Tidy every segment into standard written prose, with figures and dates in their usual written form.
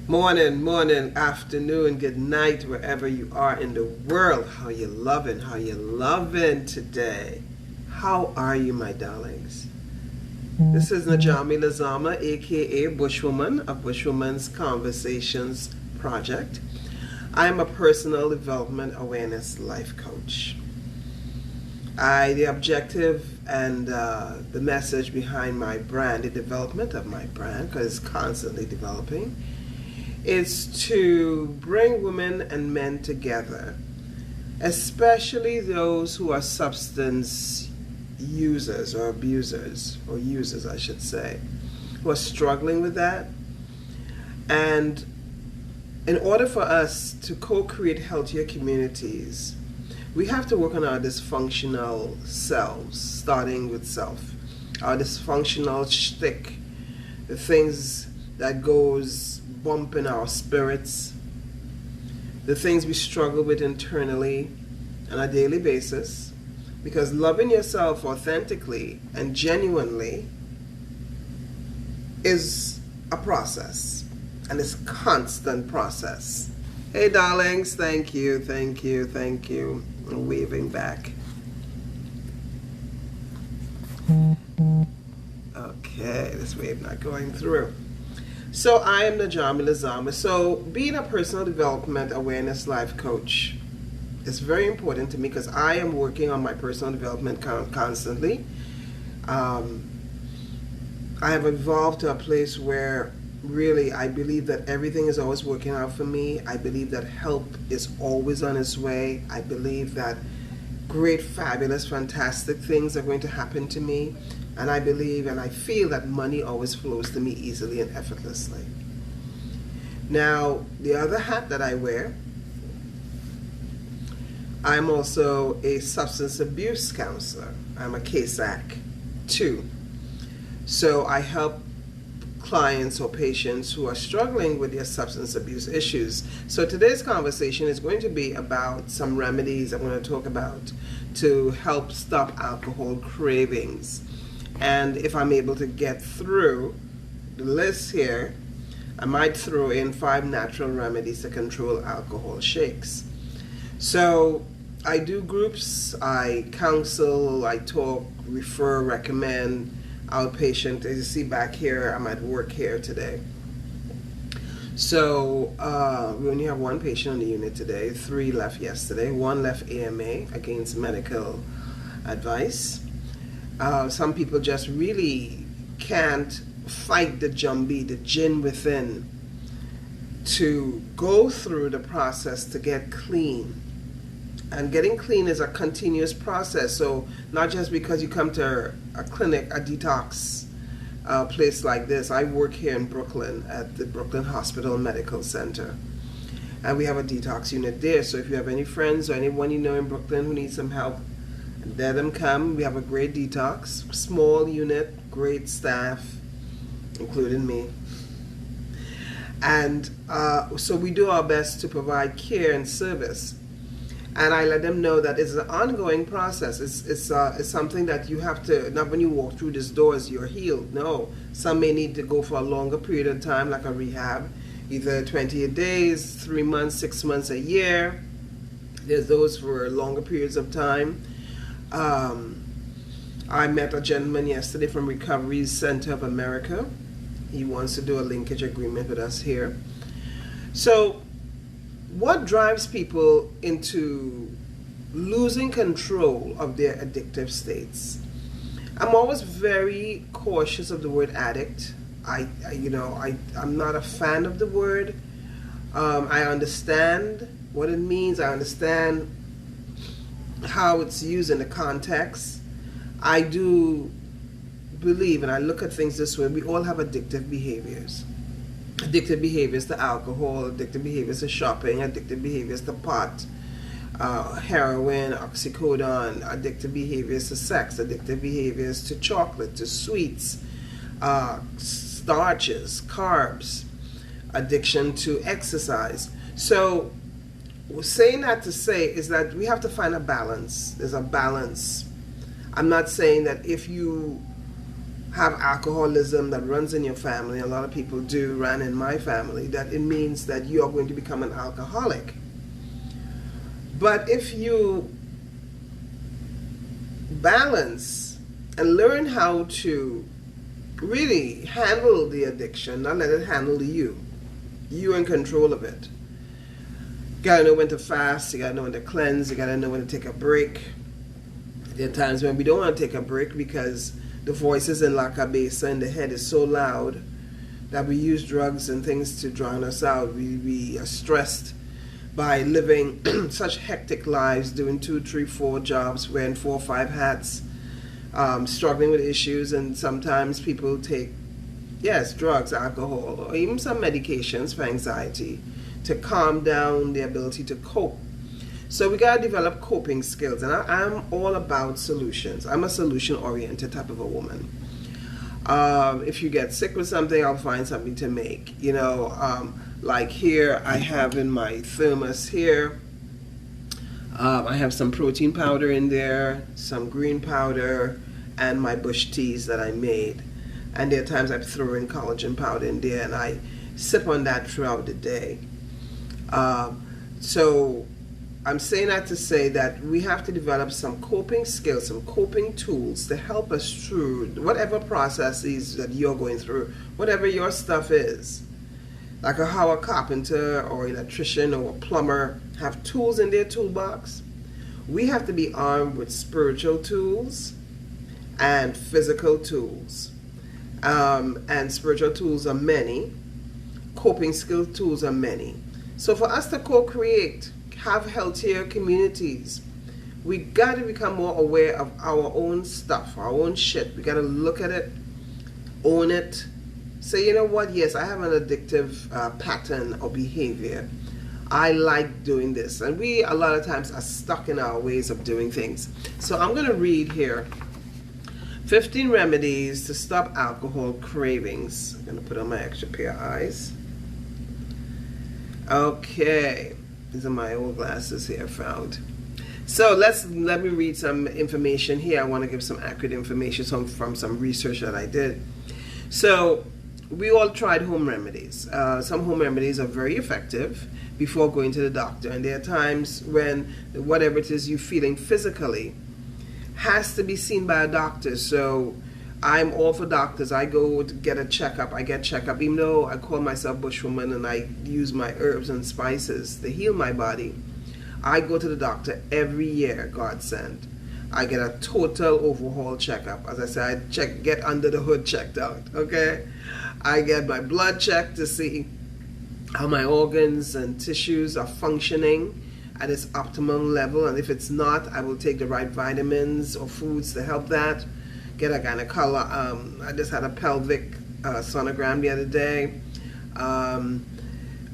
Morning, afternoon, good night, wherever you are in the world. How you loving today? How are you, my darlings? This is Najami Lazama, aka Bushwoman of Bushwoman's Conversations Project. I am a personal development awareness life coach. The objective and the message behind my brand, the development of my brand, because it's constantly developing, is to bring women and men together, especially those who are substance users or abusers, or users I should say, who are struggling with that. And in order for us to co-create healthier communities, we have to work on our dysfunctional selves, starting with self. Our dysfunctional shtick, the things that goes bumping our spirits, the things we struggle with internally on a daily basis, because loving yourself authentically and genuinely is a process, and it's a constant process. Hey darlings, thank you. I'm waving back. Okay, this wave not going through. So I am Najami Lazama. So being a personal development awareness life coach is very important to me because I am working on my personal development constantly. I have evolved to a place where really I believe that everything is always working out for me. I believe that help is always on its way. I believe that great, fabulous, fantastic things are going to happen to me. And I believe and I feel that money always flows to me easily and effortlessly. Now, the other hat that I wear, I'm also a substance abuse counselor. I'm a CASAC too. So I help clients or patients who are struggling with their substance abuse issues. So today's conversation is going to be about some remedies I'm going to talk about to help stop alcohol cravings. And if I'm able to get through the list here, I might throw in 5 natural remedies to control alcohol shakes. So I do groups, I counsel, I talk, refer, recommend, outpatient. As you see back here, I'm at work here today. So we only have 1 patient on the unit today, 3 left yesterday, 1 left AMA against medical advice. Some people just really can't fight the jambi, the jinn within, to go through the process to get clean. And getting clean is a continuous process. So not just because you come to a clinic, a detox place like this. I work here in Brooklyn at the Brooklyn Hospital Medical Center. And we have a detox unit there. So if you have any friends or anyone you know in Brooklyn who needs some help, let them come. We have a great detox, small unit, great staff, including me. And so we do our best to provide care and service. And I let them know that it's an ongoing process. It's something that you have to, not when you walk through these doors, you're healed. No, some may need to go for a longer period of time, like a rehab, either 28 days, 3 months, 6 months, a year. There's those for longer periods of time. I met a gentleman yesterday from Recovery Center of America. He wants to do a linkage agreement with us here. So what drives people into losing control of their addictive states? I'm always very cautious of the word addict. I'm not a fan of the word. I understand what it means. I understand how it's used in the context. I do believe, and I look at things this way, we all have addictive behaviors. Addictive behaviors to alcohol, addictive behaviors to shopping, addictive behaviors to pot, heroin, oxycodone, addictive behaviors to sex, addictive behaviors to chocolate, to sweets, starches, carbs, addiction to exercise. So saying that to say is that we have to find a balance. There's a balance. I'm not saying that if you have alcoholism that runs in your family, a lot of people do, ran in my family, that it means that you are going to become an alcoholic. But if you balance and learn how to really handle the addiction, not let it handle you, you're in control of it. You gotta know when to fast, you gotta know when to cleanse, you gotta know when to take a break. There are times when we don't want to take a break because the voices in la cabeza in the head is so loud that we use drugs and things to drown us out. We are stressed by living such hectic lives, doing 2, 3, 4 jobs, wearing 4 or 5 hats, struggling with issues, and sometimes people take, yes, drugs, alcohol, or even some medications for anxiety to calm down the ability to cope. So we gotta develop coping skills, and I'm all about solutions. I'm a solution-oriented type of a woman. If you get sick with something, I'll find something to make. You know, like here, I have in my thermos here, I have some protein powder in there, some green powder, and my bush teas that I made. And there are times I throw in collagen powder in there, and I sip on that throughout the day. So I'm saying that to say that we have to develop some coping skills, some coping tools to help us through whatever processes that you're going through, whatever your stuff is. Like how a carpenter or electrician or a plumber have tools in their toolbox. We have to be armed with spiritual tools and physical tools. And spiritual tools are many. Coping skill tools are many. So for us to co-create, have healthier communities, we got to become more aware of our own stuff, our own shit. We got to look at it, own it, say, you know what, yes, I have an addictive pattern or behavior. I like doing this. And we, a lot of times, are stuck in our ways of doing things. So I'm going to read here 15 remedies to stop alcohol cravings. I'm going to put on my extra pair of eyes. Okay. These are my old glasses here found. So let me read some information here. I want to give some accurate information from some research that I did. So we all tried home remedies. Some home remedies are very effective before going to the doctor. And there are times when whatever it is you're feeling physically has to be seen by a doctor. So I'm all for doctors. I go to get a checkup. I get checkup. Even though I call myself bushwoman and I use my herbs and spices to heal my body, I go to the doctor every year, God sent. I get a total overhaul checkup. As I said, I get under the hood checked out, okay? I get my blood checked to see how my organs and tissues are functioning at its optimum level. And if it's not, I will take the right vitamins or foods to help that. Get a gynecologist. I just had a pelvic sonogram the other day.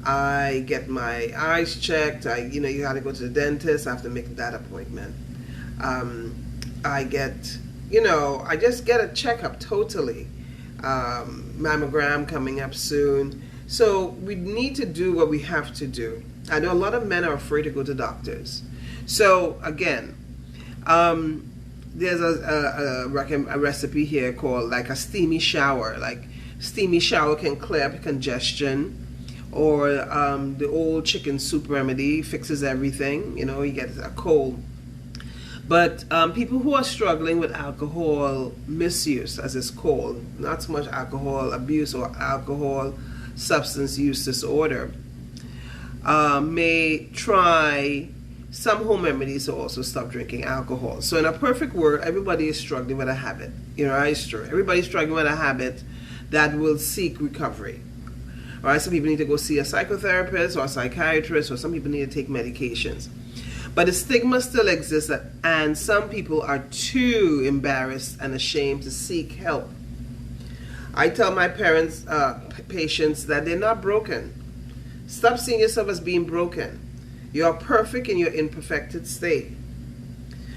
I get my eyes checked. You got to go to the dentist. I have to make that appointment. I just get a checkup totally. Mammogram coming up soon. So we need to do what we have to do. I know a lot of men are afraid to go to doctors. So again, there's a recipe here called like a steamy shower. Like steamy shower can clear up congestion, or the old chicken soup remedy fixes everything. You know, you get a cold. But people who are struggling with alcohol misuse, as it's called, not so much alcohol abuse or alcohol substance use disorder, may try some home remedies to also stop drinking alcohol. So in a perfect world, everybody is struggling with a habit. You know, it's true. Everybody's struggling with a habit that will seek recovery. All right, some people need to go see a psychotherapist or a psychiatrist, or some people need to take medications. But the stigma still exists, and some people are too embarrassed and ashamed to seek help. I tell my patients that they're not broken. Stop seeing yourself as being broken. You are perfect in your imperfected state.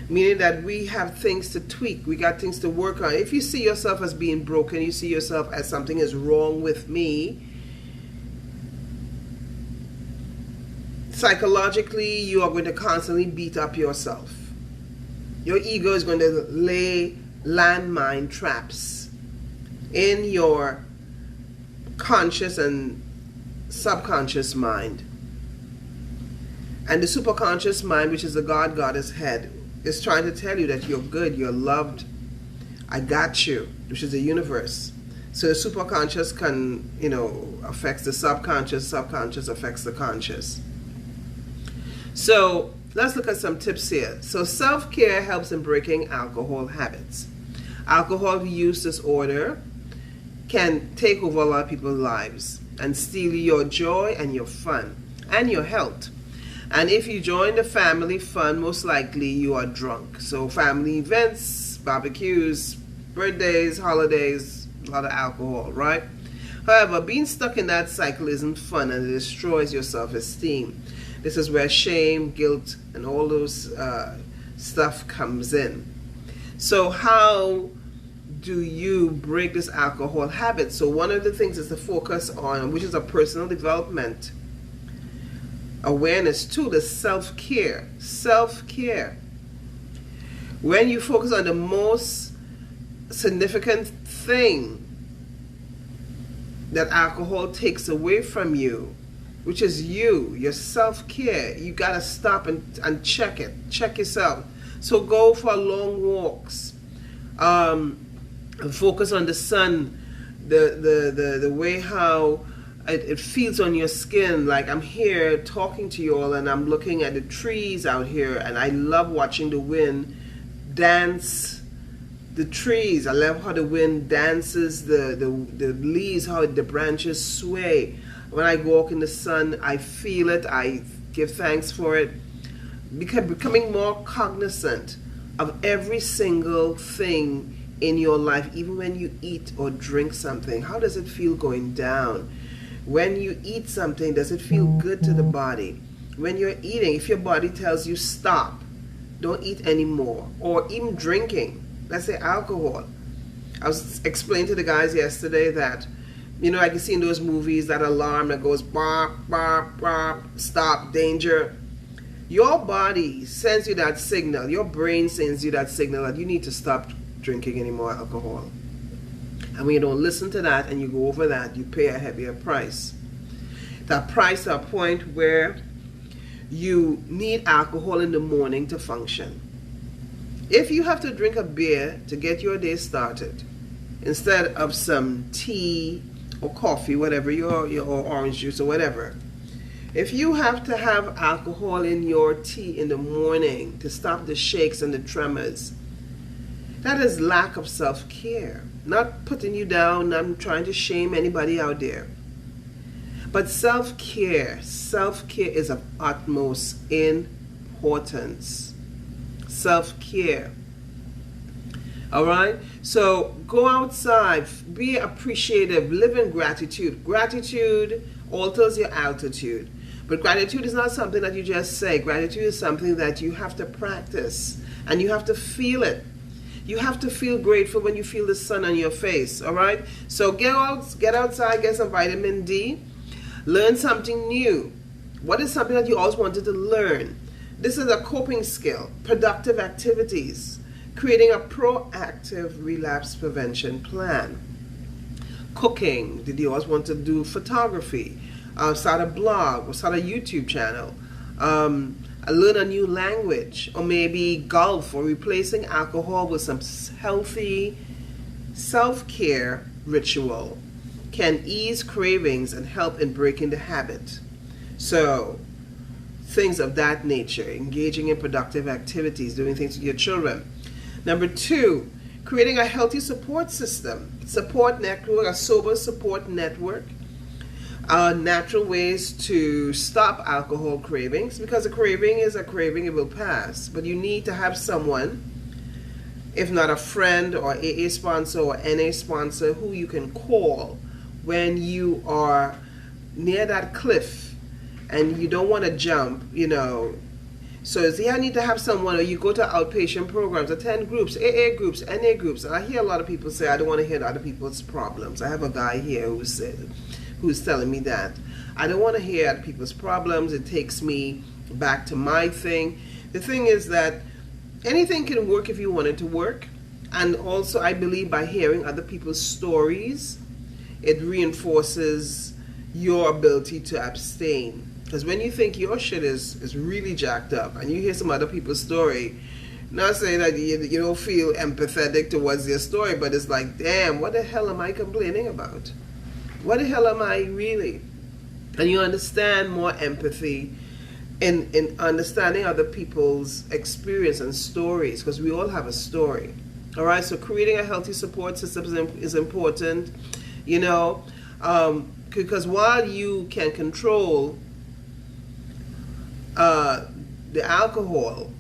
Meaning that we have things to tweak. We got things to work on. If you see yourself as being broken, you see yourself as something is wrong with me, psychologically, you are going to constantly beat up yourself. Your ego is going to lay landmine traps in your conscious and subconscious mind. And the superconscious mind, which is the God Goddess head, is trying to tell you that you're good, you're loved, I got you, which is the universe. So the superconscious affects the subconscious affects the conscious. So let's look at some tips here. So self-care helps in breaking alcohol habits. Alcohol use disorder can take over a lot of people's lives and steal your joy and your fun and your health. And if you join the family fun, most likely you are drunk. So family events, barbecues, birthdays, holidays, a lot of alcohol, right? However, being stuck in that cycle isn't fun, and it destroys your self-esteem. This is where shame, guilt, and all those stuff comes in. So how do you break this alcohol habit? So one of the things is to focus on, which is a personal development awareness tool, is self-care. Self-care. When you focus on the most significant thing that alcohol takes away from you, which is your self-care, you got to stop and check it. Check yourself. So go for long walks. Focus on the sun, the way how it feels on your skin. Like I'm here talking to you all and I'm looking at the trees out here, and I love watching the wind dance the trees. I love how the wind dances the leaves, how the branches sway. When I walk in the sun, I feel it. I give thanks for it. Becoming more cognizant of every single thing in your life, even when you eat or drink something. How does it feel going down? When you eat something, does it feel good to the body? When you're eating, if your body tells you stop, don't eat anymore, or even drinking, let's say alcohol. I was explaining to the guys yesterday that, like you see in those movies, that alarm that goes bop, bop, bop, stop, danger. Your body sends you that signal. Your brain sends you that signal that you need to stop drinking any more alcohol. And when you don't listen to that and you go over that, you pay a heavier price. That price to a point where you need alcohol in the morning to function. If you have to drink a beer to get your day started, instead of some tea or coffee, whatever, your or orange juice or whatever, if you have to have alcohol in your tea in the morning to stop the shakes and the tremors, that is lack of self-care. Not putting you down, not trying to shame anybody out there. But self-care is of utmost importance. Self-care. All right? So go outside, be appreciative, live in gratitude. Gratitude alters your altitude. But gratitude is not something that you just say. Gratitude is something that you have to practice, and you have to feel it. You have to feel grateful when you feel the sun on your face, all right? So get outside, get some vitamin D, learn something new. What is something that you always wanted to learn? This is a coping skill, productive activities, creating a proactive relapse prevention plan. Cooking, did you always want to do photography? Start a blog or start a YouTube channel. Learn a new language, or maybe golf, or replacing alcohol with some healthy self-care ritual can ease cravings and help in breaking the habit. So things of that nature, engaging in productive activities, doing things with your children. Number 2, creating a healthy support system, support network, a sober support network. Natural ways to stop alcohol cravings, because a craving is a craving, it will pass. But you need to have someone, if not a friend or AA sponsor or NA sponsor, who you can call when you are near that cliff and you don't want to jump, So I need to have someone, or you go to outpatient programs, attend groups, AA groups, NA groups. And I hear a lot of people say, I don't want to hear other people's problems. I have a guy here who's telling me that. I don't want to hear other people's problems. It takes me back to my thing. The thing is that anything can work if you want it to work. And also, I believe by hearing other people's stories, it reinforces your ability to abstain. Because when you think your shit is really jacked up and you hear some other people's story, not saying that you don't feel empathetic towards their story, but it's like, damn, what the hell am I complaining about? What the hell am I really? And you understand more empathy in understanding other people's experience and stories, because we all have a story. All right, so creating a healthy support system is important, you know, because while you can control the alcohol,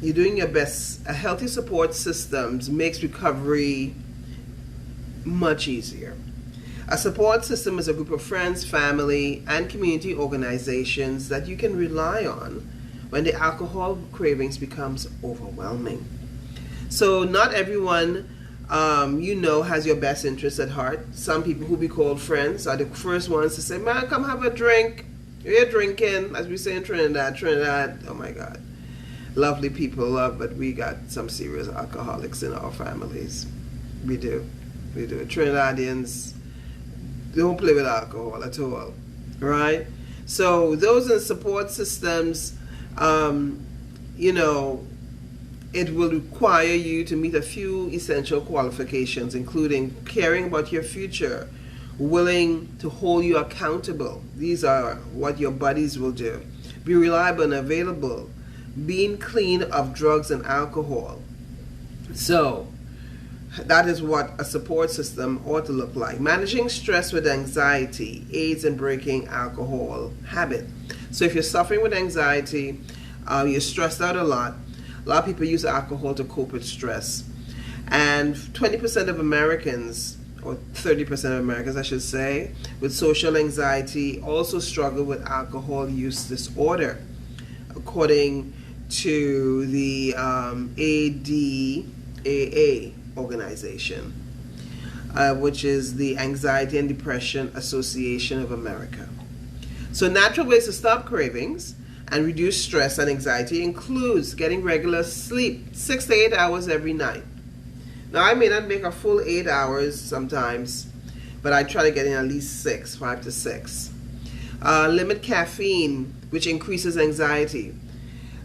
you're doing your best. A healthy support system makes recovery much easier. A support system is a group of friends, family, and community organizations that you can rely on when the alcohol cravings becomes overwhelming. So not everyone you know has your best interest at heart. Some people who be called friends are the first ones to say, man, come have a drink. We're drinking, as we say in Trinidad, oh my God. Lovely people, but we got some serious alcoholics in our families. We do. Trinidadians don't play with alcohol at all, right? So those are support systems, you know, it will require you to meet a few essential qualifications, including caring about your future, willing to hold you accountable. These are what your buddies will do. Be reliable and available. Being clean of drugs and alcohol. So that is what a support system ought to look like. Managing stress with anxiety aids in breaking alcohol habit. So if you're suffering with anxiety, you're stressed out a lot of people use alcohol to cope with stress. And 20% of Americans, or 30% of Americans I should say, with social anxiety also struggle with alcohol use disorder, according to the ADAA organization, which is the Anxiety and Depression Association of America. So natural ways to stop cravings and reduce stress and anxiety includes getting regular sleep, 6 to 8 hours every night. Now, I may not make a full 8 hours sometimes, but I try to get in at least 5 to 6. Limit caffeine, which increases anxiety.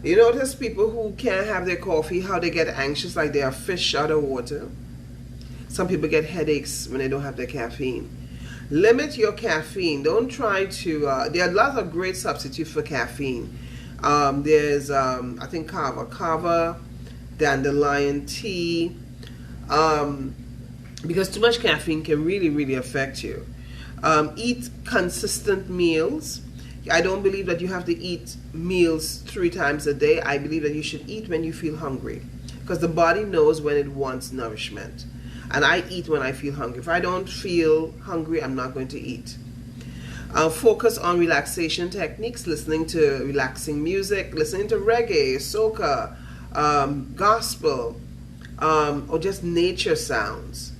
You notice people who can't have their coffee, how they get anxious like they are fish out of water. Some people get headaches when they don't have their caffeine. Limit your caffeine. Don't try to, there are lots of great substitutes for caffeine. There's, I think, kava, dandelion tea, because too much caffeine can really, really affect you. Eat consistent meals. I don't believe that you have to eat meals 3 times a day. I believe that you should eat when you feel hungry, because the body knows when it wants nourishment. And I eat when I feel hungry. If I don't feel hungry, I'm not going to eat. Focus on relaxation techniques, listening to relaxing music, listening to reggae, soca, gospel, or just nature sounds.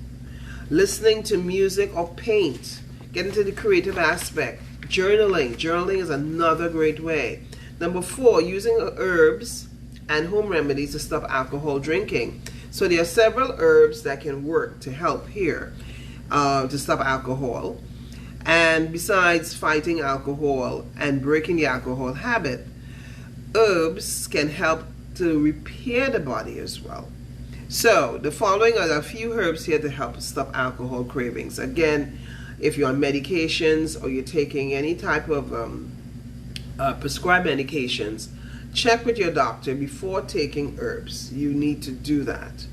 Listening to music or paint. Get into the creative aspect. Journaling. Journaling is another great way. Number 4, using herbs and home remedies to stop alcohol drinking. So there are several herbs that can work to help here to stop alcohol. And besides fighting alcohol and breaking the alcohol habit, herbs can help to repair the body as well. So the following are a few herbs here to help stop alcohol cravings. Again, if you're on medications or you're taking any type of prescribed medications, check with your doctor before taking herbs. You need to do that.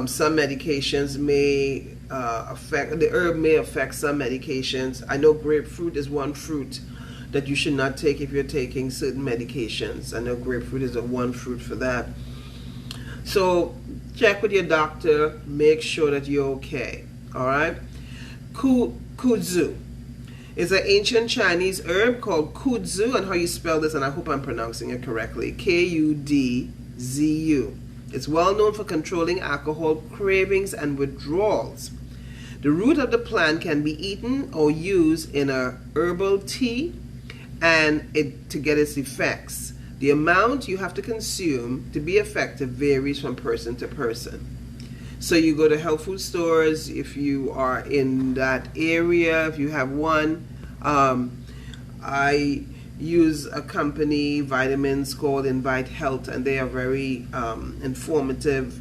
Some medications may the herb may affect some medications. I know grapefruit is one fruit that you should not take if you're taking certain medications. I know grapefruit is one fruit for that. So check with your doctor, make sure that you're okay. All right? Kudzu is an ancient Chinese herb called kudzu, and how you spell this, and I hope I'm pronouncing it correctly, Kudzu. It's well known for controlling alcohol cravings and withdrawals. The root of the plant can be eaten or used in a herbal tea and to get its effects. The amount you have to consume to be effective varies from person to person. So you go to health food stores if you are in that area, if you have one. I use a company, vitamins, called Invite Health, and they are very informative.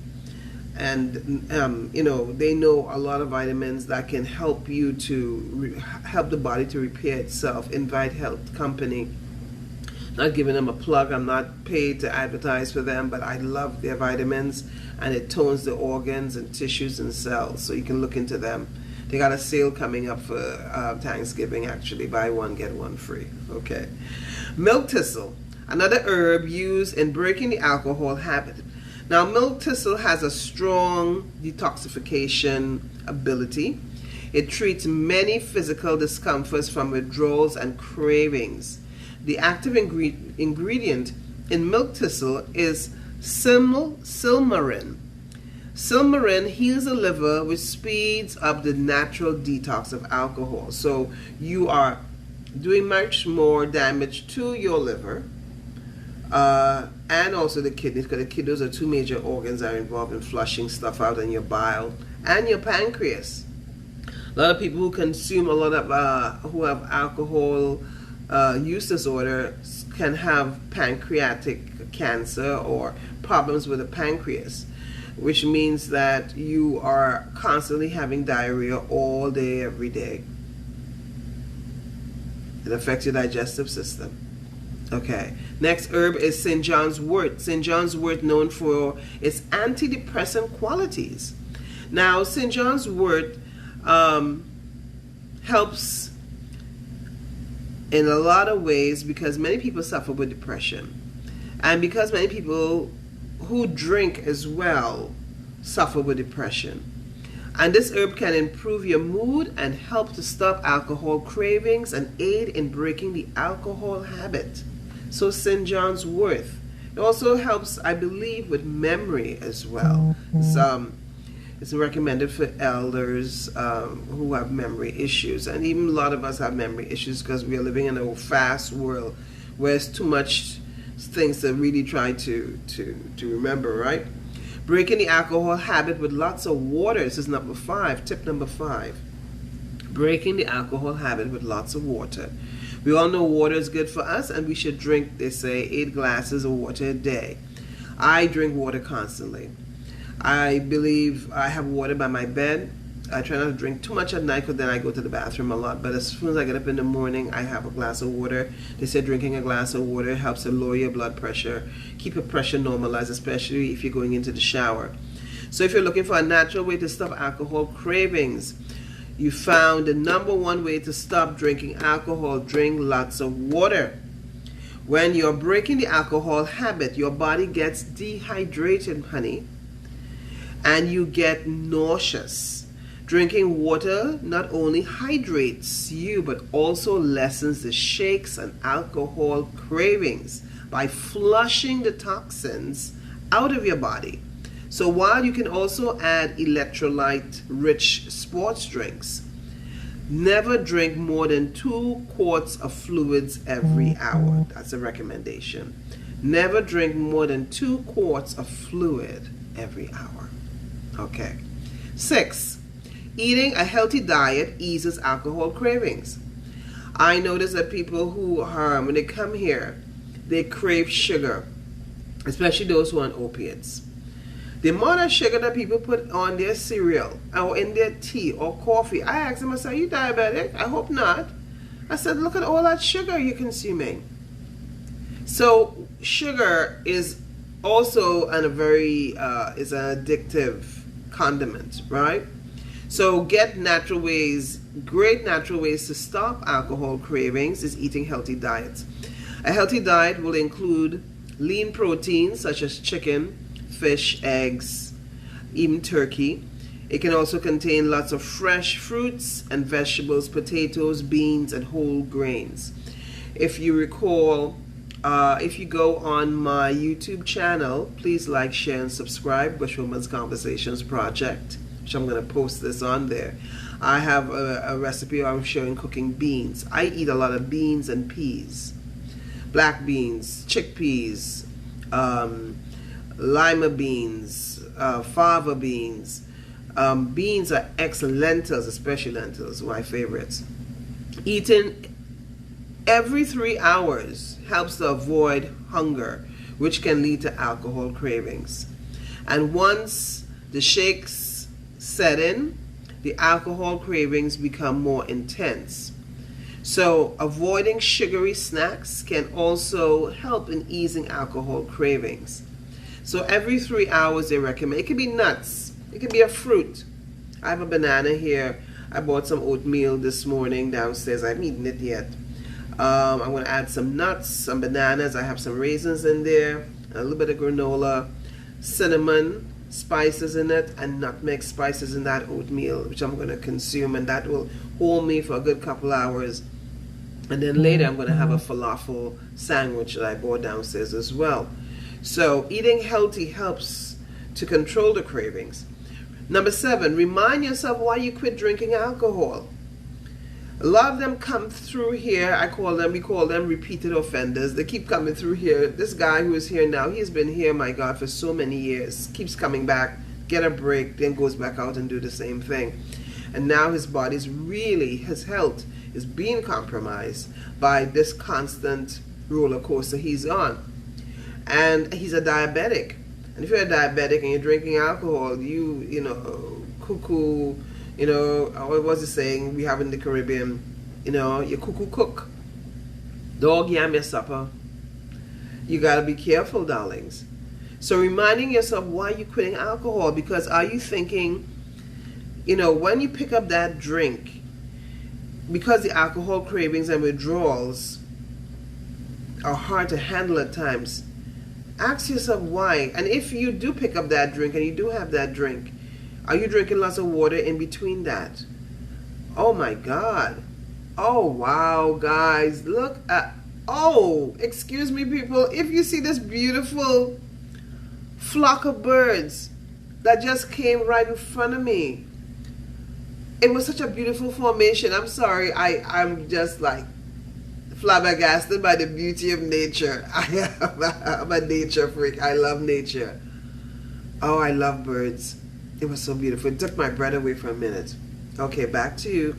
And they know a lot of vitamins that can help you to help the body to repair itself. Invite Health company. Not giving them a plug. I'm not paid to advertise for them, but I love their vitamins, and it tones the organs and tissues and cells. So you can look into them. They got a sale coming up for Thanksgiving, actually. Buy one, get one free. Okay. Milk thistle, another herb used in breaking the alcohol habit. Now, milk thistle has a strong detoxification ability. It treats many physical discomforts from withdrawals and cravings. The active ingredient in milk thistle is silmarin. Silmarin heals the liver, which speeds up the natural detox of alcohol. So you are doing much more damage to your liver and also the kidneys, because the kidneys are two major organs that are involved in flushing stuff out in your bile, and your pancreas. A lot of people who consume a lot of who have alcohol use disorder can have pancreatic cancer or problems with the pancreas, which means that you are constantly having diarrhea all day, every day. It affects your digestive system. Okay. Next herb is St. John's wort. St. John's wort, known for its antidepressant qualities. Now, St. John's wort helps in a lot of ways because many people suffer with depression, and because many people who drink as well suffer with depression. And this herb can improve your mood and help to stop alcohol cravings and aid in breaking the alcohol habit. So St. John's wort. It also helps, I believe, with memory as well. It's recommended for elders who have memory issues, and even a lot of us have memory issues because we are living in a fast world where there's too much things to really try to remember, right? Breaking the alcohol habit with lots of water. This is number 5, tip number 5. Breaking the alcohol habit with lots of water. We all know water is good for us, and we should drink, they say, 8 glasses of water a day. I drink water constantly. I believe I have water by my bed. I try not to drink too much at night because then I go to the bathroom a lot. But as soon as I get up in the morning, I have a glass of water. They say drinking a glass of water helps to lower your blood pressure, keep your pressure normalized, especially if you're going into the shower. So if you're looking for a natural way to stop alcohol cravings, you found the number 1 way to stop drinking alcohol: drink lots of water. When you're breaking the alcohol habit, your body gets dehydrated, honey, and you get nauseous. Drinking water not only hydrates you, but also lessens the shakes and alcohol cravings by flushing the toxins out of your body. So while you can also add electrolyte-rich sports drinks, never drink more than 2 quarts of fluids every hour. That's a recommendation. Never drink more than 2 quarts of fluid every hour. Okay. 6. Eating a healthy diet eases alcohol cravings. I notice that people who are, when they come here, they crave sugar, especially those who are on opiates. The amount of sugar that people put on their cereal or in their tea or coffee, I asked them, I said, "Are you diabetic?" "I hope not." I said, "Look at all that sugar you're consuming." So sugar is also a very is an addictive condiment, right? So get natural ways, great natural ways to stop alcohol cravings is eating healthy diets. A healthy diet will include lean proteins such as chicken, fish, eggs, even turkey. It can also contain lots of fresh fruits and vegetables, potatoes, beans, and whole grains. If you recall, if you go on my YouTube channel, please like, share, and subscribe, Bush Woman's Conversations Project, which I'm going to post this on there. I have a recipe where I'm showing cooking beans. I eat a lot of beans and peas. black beans, chickpeas, lima beans, fava beans. Beans are excellent. Lentils, especially lentils, my favorites. Eating every 3 hours helps to avoid hunger, which can lead to alcohol cravings. And once the shakes set in, the alcohol cravings become more intense. So avoiding sugary snacks can also help in easing alcohol cravings. So every 3 hours they recommend. It could be nuts. It could be a fruit. I have a banana here. I bought some oatmeal this morning downstairs. I haven't eaten it yet. I'm going to add some nuts, some bananas. I have some raisins in there, a little bit of granola, cinnamon, spices in it, and nutmeg spices in that oatmeal, which I'm going to consume, and that will hold me for a good couple hours. And then later I'm going to have a falafel sandwich that I bought downstairs as well. So eating healthy helps to control the cravings. Number 7, remind yourself why you quit drinking alcohol. A lot of them come through here. We call them repeated offenders. They keep coming through here. This guy who is here now, he's been here, my God, for so many years. Keeps coming back, get a break, then goes back out and do the same thing. And now his his health is being compromised by this constant roller coaster he's on. And he's a diabetic. And if you're a diabetic and you're drinking alcohol, you know, cuckoo, you know, what was the saying we have in the Caribbean? You know, you cuckoo cook. Dog yam your supper. You got to be careful, darlings. So reminding yourself why you're quitting alcohol, because are you thinking, you know, when you pick up that drink, because the alcohol cravings and withdrawals are hard to handle at times, ask yourself why. And if you do pick up that drink and you do have that drink, are you drinking lots of water in between that? Oh my God. Oh wow, guys. Look at, oh, excuse me people, if you see this beautiful flock of birds that just came right in front of me. It was such a beautiful formation. I'm sorry, I'm just like flabbergasted by the beauty of nature. I'm a nature freak. I love nature. Oh, I love birds. It was so beautiful. It took my breath away for a minute. Okay, back to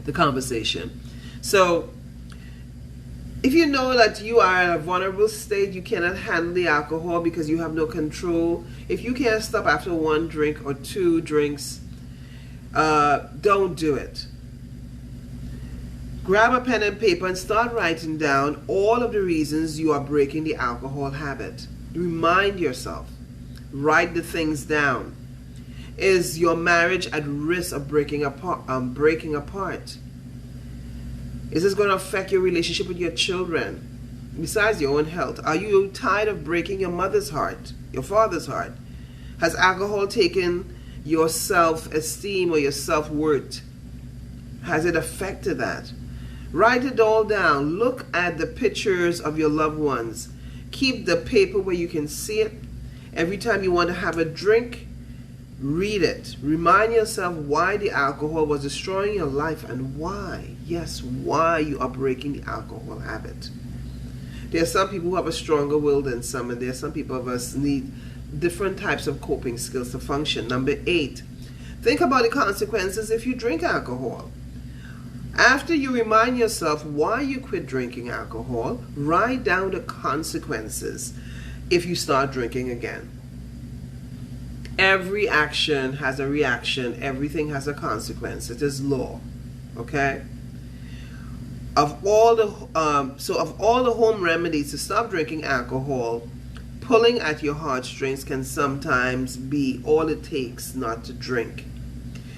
the conversation. So, if you know that you are in a vulnerable state, you cannot handle the alcohol because you have no control. If you can't stop after 1 drink or 2 drinks, don't do it. Grab a pen and paper and start writing down all of the reasons you are breaking the alcohol habit. Remind yourself. Write the things down. Is your marriage at risk of breaking apart? Is this going to affect your relationship with your children? Besides your own health, are you tired of breaking your mother's heart, your father's heart? Has alcohol taken your self-esteem or your self-worth? Has it affected that? Write it all down. Look at the pictures of your loved ones. Keep the paper where you can see it. Every time you want to have a drink, read it. Remind yourself why the alcohol was destroying your life and why. Yes, why you are breaking the alcohol habit. There are some people who have a stronger will than some, and there are some people of us need different types of coping skills to function. Number 8, think about the consequences if you drink alcohol. After you remind yourself why you quit drinking alcohol, write down the consequences if you start drinking again. Every action has a reaction. Everything has a consequence. It is law. Okay? Of all the home remedies to stop drinking alcohol, pulling at your heartstrings can sometimes be all it takes not to drink.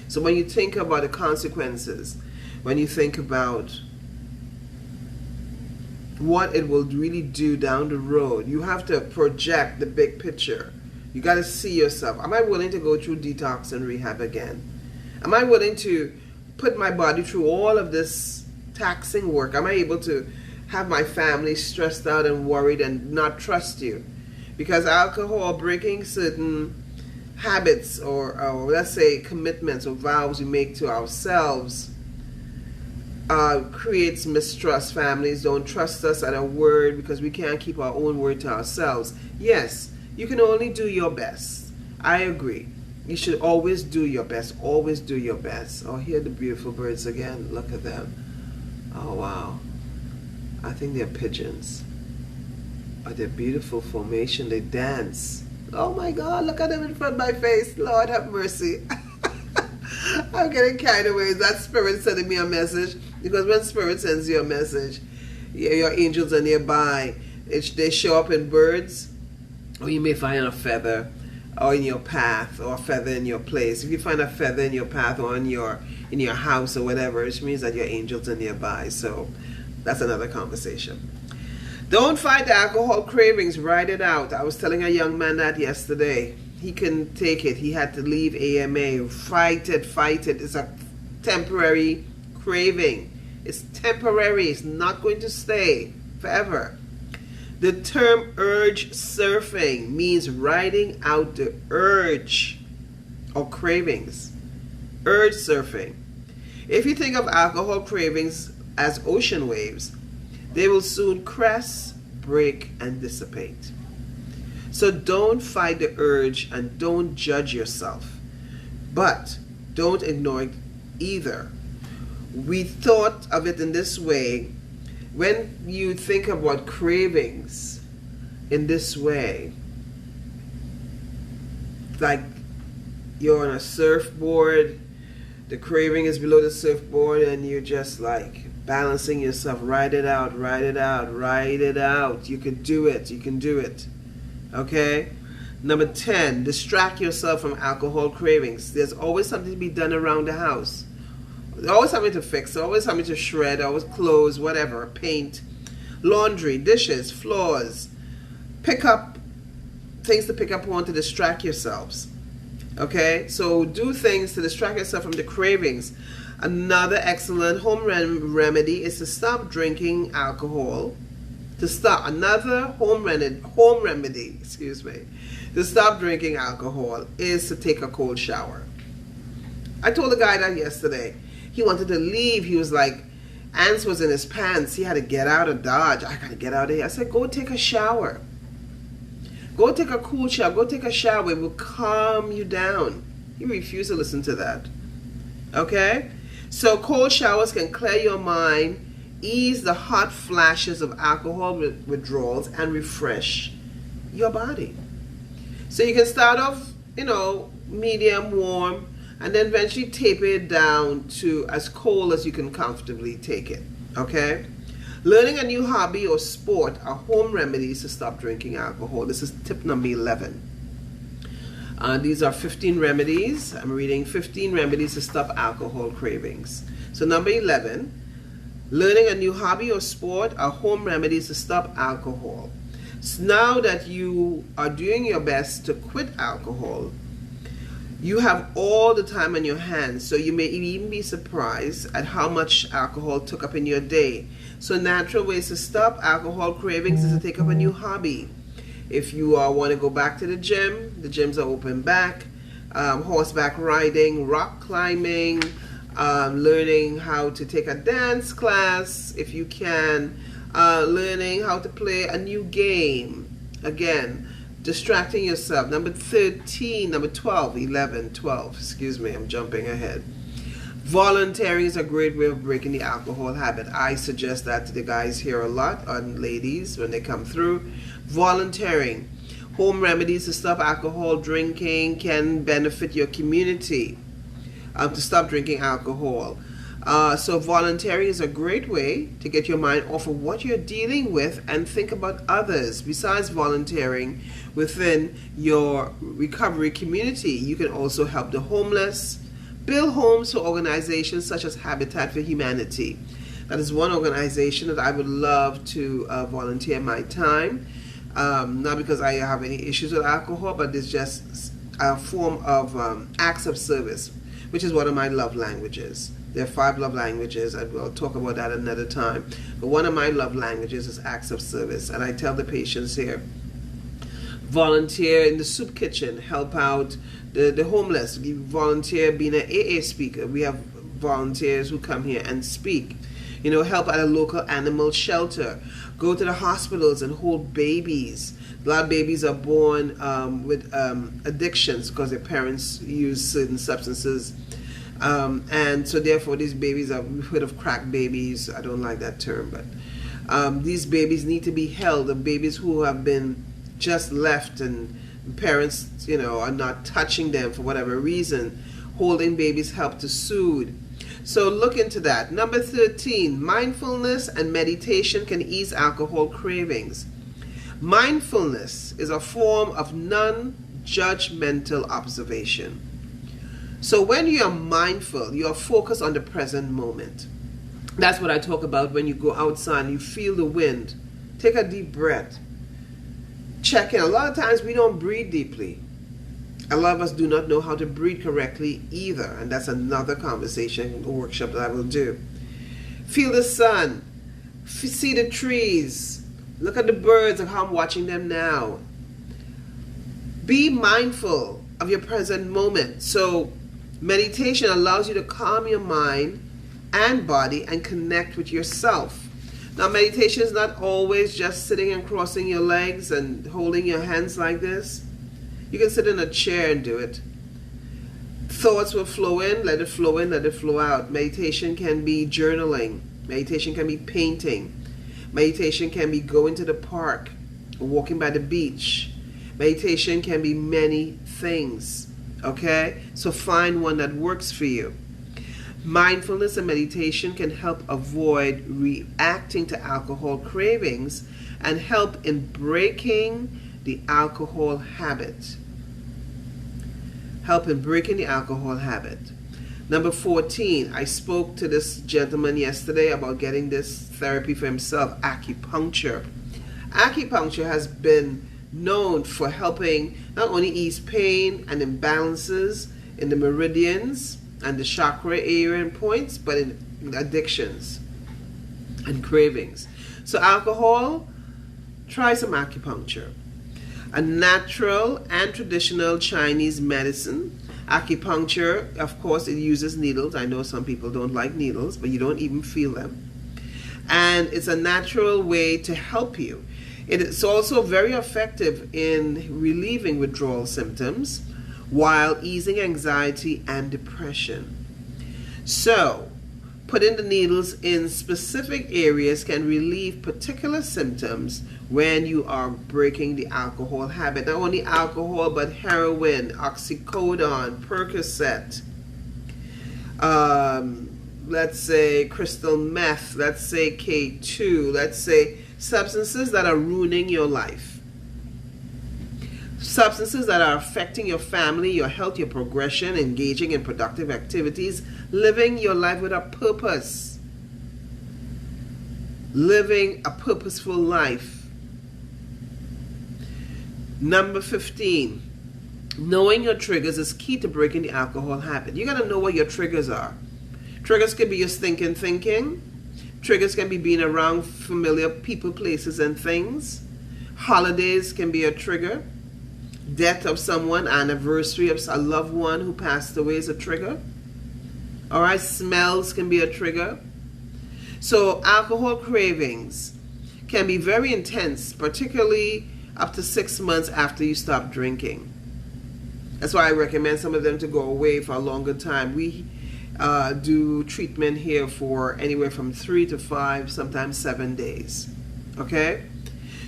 So when you think about the consequences, when you think about what it will really do down the road, you have to project the big picture. You got to see yourself. Am I willing to go through detox and rehab again? Am I willing to put my body through all of this taxing work? Am I able to have my family stressed out and worried and not trust you? Because alcohol, breaking certain habits or let's say commitments or vows we make to ourselves, creates mistrust. Families don't trust us at a word because we can't keep our own word to ourselves. Yes, you can only do your best. I agree. You should always do your best. Always do your best. Oh, here are the beautiful birds again. Look at them. Oh, wow. I think they're pigeons. Oh, they're beautiful formation. They dance. Oh my God, look at them in front of my face. Lord have mercy. I'm getting carried away. Is that spirit sending me a message? Because when spirit sends you a message, your angels are nearby. They show up in birds, or you may find a feather or in your path, or a feather in your place. If you find a feather in your path or in your house or whatever, it means that your angels are nearby. So that's another conversation. Don't fight the alcohol cravings, ride it out. I was telling a young man that yesterday. He couldn't take it. He had to leave AMA. Fight it, fight it. It's a temporary craving. It's temporary. It's not going to stay forever. The term urge surfing means riding out the urge or cravings. Urge surfing. If you think of alcohol cravings as ocean waves, they will soon crest, break, and dissipate. So don't fight the urge and don't judge yourself. But don't ignore it either. We thought of it in this way. When you think about cravings in this way, like you're on a surfboard, the craving is below the surfboard, and you're just like balancing yourself. Ride it out, ride it out, ride it out. You can do it, you can do it. Okay? Number 10, distract yourself from alcohol cravings. There's always something to be done around the house. There's always something to fix, always something to shred, always clothes, whatever, paint, laundry, dishes, floors. Pick up things to pick up on to distract yourselves. Okay? So do things to distract yourself from the cravings. Another excellent home remedy is to stop drinking alcohol. To stop, another home remedy, to stop drinking alcohol is to take a cold shower. I told the guy that yesterday. He wanted to leave. He was like, ants was in his pants. He had to get out of Dodge. I gotta get out of here. I said, go take a shower. Go take a cool shower. Go take a shower. It will calm you down. He refused to listen to that. Okay? So cold showers can clear your mind, ease the hot flashes of alcohol withdrawals, and refresh your body. So you can start off, medium warm, and then eventually taper it down to as cold as you can comfortably take it. Okay? Learning a new hobby or sport are home remedies to stop drinking alcohol. This is tip number 11. These are 15 remedies. I'm reading 15 remedies to stop alcohol cravings. So number 11, learning a new hobby or sport are home remedies to stop alcohol. So now that you are doing your best to quit alcohol, you have all the time on your hands, so you may even be surprised at how much alcohol took up in your day. So natural ways to stop alcohol cravings is to take up a new hobby. If you want to go back to the gyms are open back. Horseback riding, rock climbing, learning how to take a dance class if you can, learning how to play a new game. Again, distracting yourself. Number 12, I'm jumping ahead. Volunteering is a great way of breaking the alcohol habit. I suggest that to the guys here a lot, and ladies when they come through. Volunteering. Home remedies to stop alcohol drinking can benefit your community to stop drinking alcohol. So volunteering is a great way to get your mind off of what you're dealing with and think about others. Besides volunteering within your recovery community, you can also help the homeless, build homes for organizations such as Habitat for Humanity. That is one organization that I would love to volunteer my time. Not because I have any issues with alcohol, but it's just a form of acts of service, which is one of my love languages. There are 5 love languages, and we'll talk about that another time. But one of my love languages is acts of service, and I tell the patients here, volunteer in the soup kitchen, help out the homeless, volunteer being an AA speaker. We have volunteers who come here and speak. You know, help at a local animal shelter. Go to the hospitals and hold babies. A lot of babies are born with addictions because their parents use certain substances. And so therefore these babies are, we've heard of crack babies. I don't like that term, but these babies need to be held. The babies who have been just left and parents, you know, are not touching them for whatever reason. Holding babies help to soothe. So look into that. Number 13, mindfulness and meditation can ease alcohol cravings. Mindfulness is a form of non-judgmental observation. So when you are mindful, you are focused on the present moment. That's what I talk about when you go outside and you feel the wind. Take a deep breath. Check in. A lot of times we don't breathe deeply. A lot of us do not know how to breathe correctly either. And that's another conversation, a workshop that I will do. Feel the sun. See the trees. Look at the birds and how I'm watching them now. Be mindful of your present moment. So meditation allows you to calm your mind and body and connect with yourself. Now, meditation is not always just sitting and crossing your legs and holding your hands like this. You can sit in a chair and do it. Thoughts will flow in, let it flow in, let it flow out. Meditation can be journaling. Meditation can be painting. Meditation can be going to the park, or walking by the beach. Meditation can be many things. Okay? So find one that works for you. Mindfulness and meditation can help avoid reacting to alcohol cravings and help in breaking the alcohol habit. Help in breaking the alcohol habit. Number 14, I spoke to this gentleman yesterday about getting this therapy for himself, acupuncture. Acupuncture has been known for helping not only ease pain and imbalances in the meridians and the chakra area and points, but in addictions and cravings. So alcohol, try some acupuncture. A natural and traditional Chinese medicine. Acupuncture, of course, it uses needles. I know some people don't like needles, but you don't even feel them. And it's a natural way to help you. It is also very effective in relieving withdrawal symptoms while easing anxiety and depression. So, putting the needles in specific areas can relieve particular symptoms when you are breaking the alcohol habit. Not only alcohol, but heroin, oxycodone, Percocet, let's say crystal meth, let's say K2, let's say substances that are ruining your life. Substances that are affecting your family, your health, your progression, engaging in productive activities, living your life with a purpose. Living a purposeful life. Number 15, knowing your triggers is key to breaking the alcohol habit. You got to know what your triggers are. Triggers can be your stinking thinking. Triggers can be being around familiar people, places, and things. Holidays can be a trigger. Death of someone, anniversary of a loved one who passed away is a trigger. All right, smells can be a trigger. So alcohol cravings can be very intense, particularly up to 6 months after you stop drinking. That's why I recommend some of them to go away for a longer time. We do treatment here for anywhere from 3 to 5, sometimes 7 days. Okay?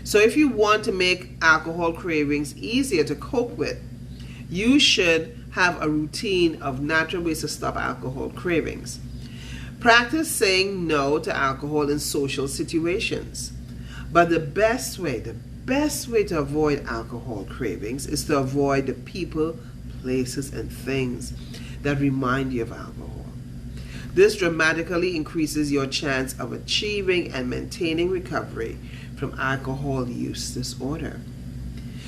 So if you want to make alcohol cravings easier to cope with, you should have a routine of natural ways to stop alcohol cravings. Practice saying no to alcohol in social situations. But the best way to avoid alcohol cravings is to avoid the people, places, and things that remind you of alcohol. This dramatically increases your chance of achieving and maintaining recovery from alcohol use disorder.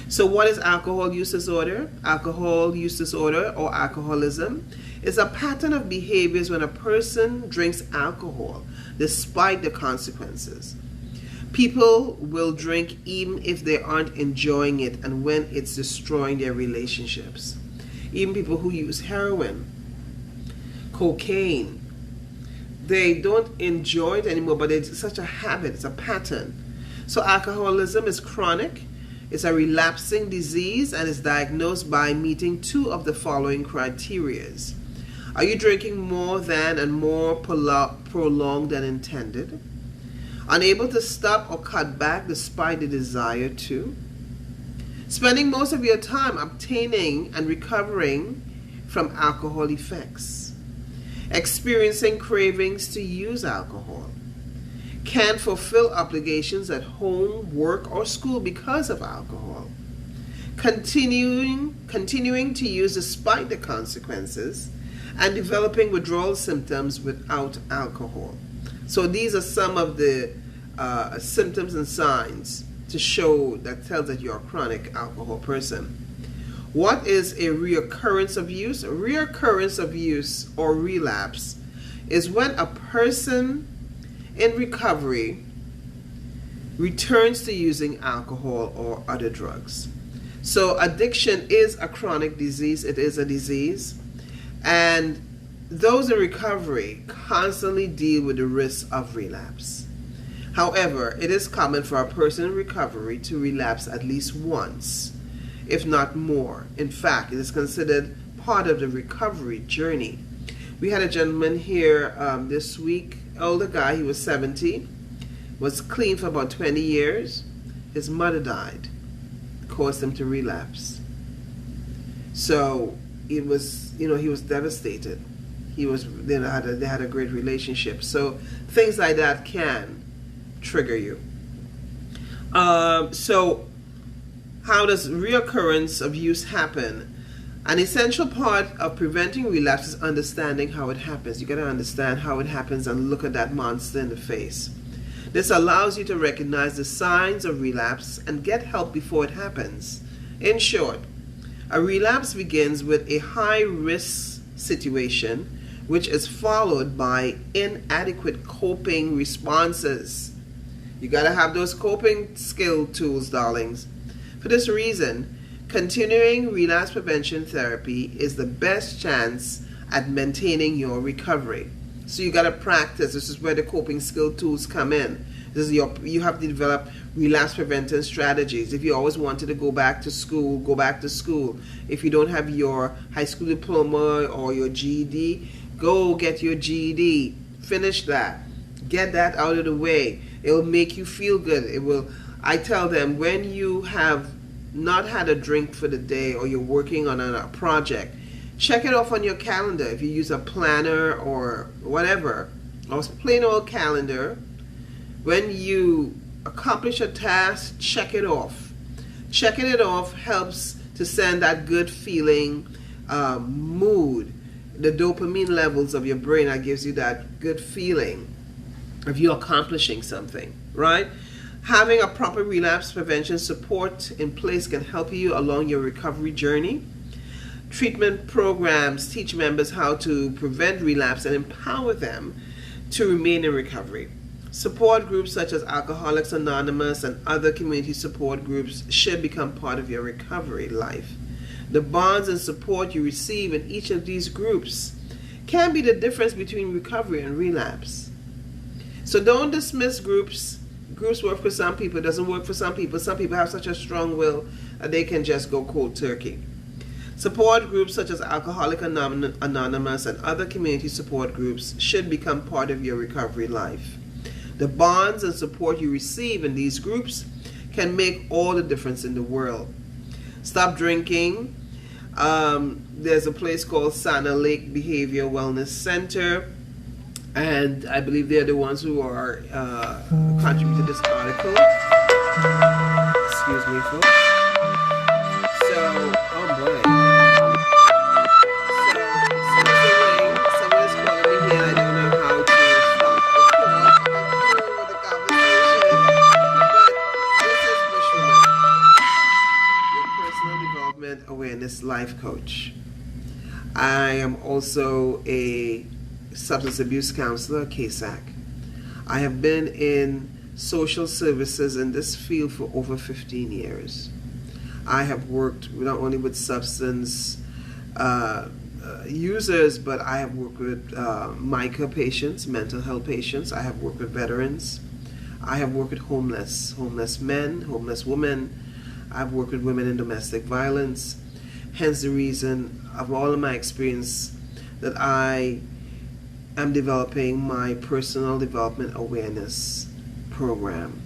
So what is alcohol use disorder? Alcohol use disorder or alcoholism is a pattern of behaviors when a person drinks alcohol despite the consequences. People will drink even if they aren't enjoying it and when it's destroying their relationships. Even people who use heroin, cocaine, they don't enjoy it anymore, but it's such a habit, it's a pattern. So alcoholism is chronic. It's a relapsing disease and is diagnosed by meeting two of the following criteria. Are you drinking more than and more prolonged than intended? Unable to stop or cut back despite the desire to? Spending most of your time obtaining and recovering from alcohol effects? Experiencing cravings to use alcohol? Can't fulfill obligations at home, work, or school because of alcohol? Continuing to use despite the consequences, and developing withdrawal symptoms without alcohol. So these are some of the symptoms and signs to show that tells that you're a chronic alcohol person. What is a reoccurrence of use? A reoccurrence of use or relapse is when a person in recovery returns to using alcohol or other drugs. So addiction is a chronic disease. It is a disease. And those in recovery constantly deal with the risk of relapse. However, it is common for a person in recovery to relapse at least once, if not more. In fact, it is considered part of the recovery journey. We had a gentleman here this week, older guy, he was 70, was clean for about 20 years. His mother died, caused him to relapse. So it was, he was devastated. They had a great relationship. So things like that can trigger you. So how does reoccurrence of use happen? An essential part of preventing relapse is understanding how it happens. You got to understand how it happens and look at that monster in the face. This allows you to recognize the signs of relapse and get help before it happens. In short, a relapse begins with a high-risk situation, which is followed by inadequate coping responses. You got to have those coping skill tools, darlings. For this reason, continuing relapse prevention therapy is the best chance at maintaining your recovery. So you got to practice. This is where the coping skill tools come in. You have to develop relapse prevention strategies. If you always wanted to go back to school, go back to school. If you don't have your high school diploma or your GED, go get your GED. Finish that. Get that out of the way. It will make you feel good. I tell them, when you have not had a drink for the day or you're working on a project, check it off on your calendar. If you use a planner or whatever, or plain old calendar, when you accomplish a task, check it off. Checking it off helps to send that good feeling mood, the dopamine levels of your brain that gives you that good feeling of you accomplishing something, right? Having a proper relapse prevention support in place can help you along your recovery journey. Treatment programs teach members how to prevent relapse and empower them to remain in recovery. Support groups such as Alcoholics Anonymous and other community support groups should become part of your recovery life. The bonds and support you receive in each of these groups can be the difference between recovery and relapse. So don't dismiss groups. Groups work for some people, it doesn't work for some people. Some people have such a strong will that they can just go cold turkey. Support groups such as Alcoholics Anonymous and other community support groups should become part of your recovery life. The bonds and support you receive in these groups can make all the difference in the world. Stop drinking. There's a place called Sana Lake Behavior Wellness Center, and I believe they're the ones who are contributing to this article. Excuse me, folks. So, oh boy. So, someone is calling me here. I don't know how to stop the conversation. But this is Bushwoman, your personal development awareness life coach. I am also a substance abuse counselor, KSAC. I have been in social services in this field for over 15 years. I have worked not only with substance users, but I have worked with MICA patients, mental health patients. I have worked with veterans. I have worked with homeless men, homeless women. I've worked with women in domestic violence. Hence the reason of all of my experience that I am developing my personal development awareness program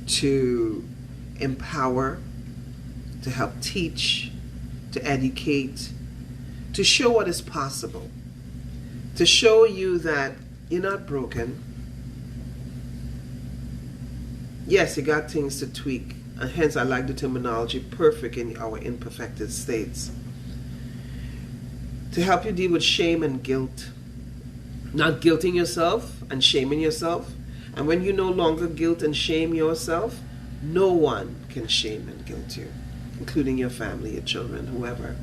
to empower, to help teach, to educate, to show what is possible, to show you that you're not broken. Yes, you got things to tweak, and hence I like the terminology perfect in our imperfected states. To help you deal with shame and guilt, not guilting yourself and shaming yourself. And when you no longer guilt and shame yourself, no one can shame and guilt you, including your family, your children, whoever.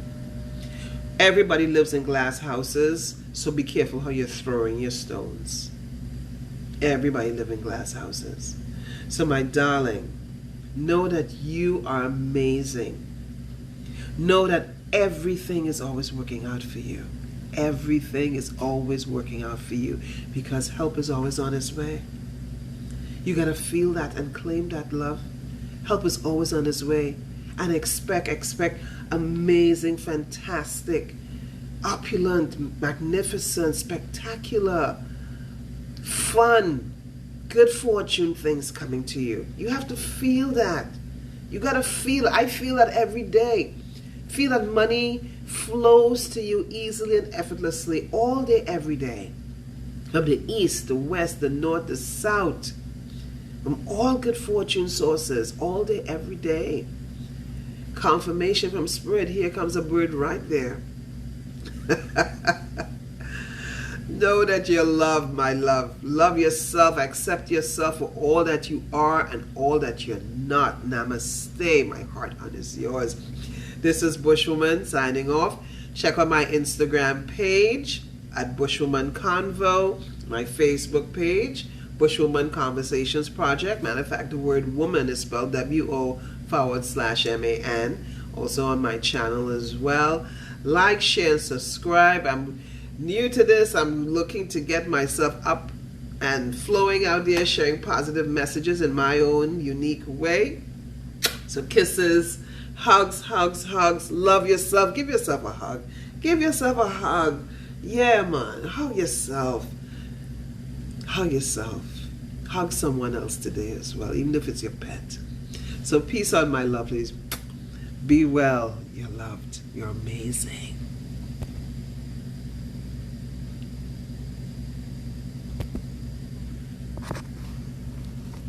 Everybody lives in glass houses, so be careful how you're throwing your stones. Everybody lives in glass houses. So my darling, know that you are amazing. Know that everything is always working out for you. Everything is always working out for you because help is always on its way. You got to feel that and claim that, love. Help is always on its way. And expect amazing, fantastic, opulent, magnificent, spectacular, fun, good fortune things coming to you. You have to feel that. You got to feel it. I feel that every day. Feel that money flows to you easily and effortlessly all day, every day. From the east, the west, the north, the south. From all good fortune sources all day, every day. Confirmation from Spirit. Here comes a bird right there. Know that you're loved, my love. Love yourself. Accept yourself for all that you are and all that you're not. Namaste. My heart is yours. This is Bushwoman signing off. Check out my Instagram page at Bushwoman Convo. My Facebook page, Bushwoman Conversations Project. Matter of fact, the word woman is spelled WO/MAN. Also on my channel as well. Like, share, and subscribe. I'm new to this. I'm looking to get myself up and flowing out there, sharing positive messages in my own unique way. So kisses, hugs, hugs, hugs. Love yourself. Give yourself a hug. Give yourself a hug. Yeah, man. Hug yourself. Hug yourself. Hug someone else today as well, even if it's your pet. So peace out, my lovelies. Be well. You're loved. You're amazing.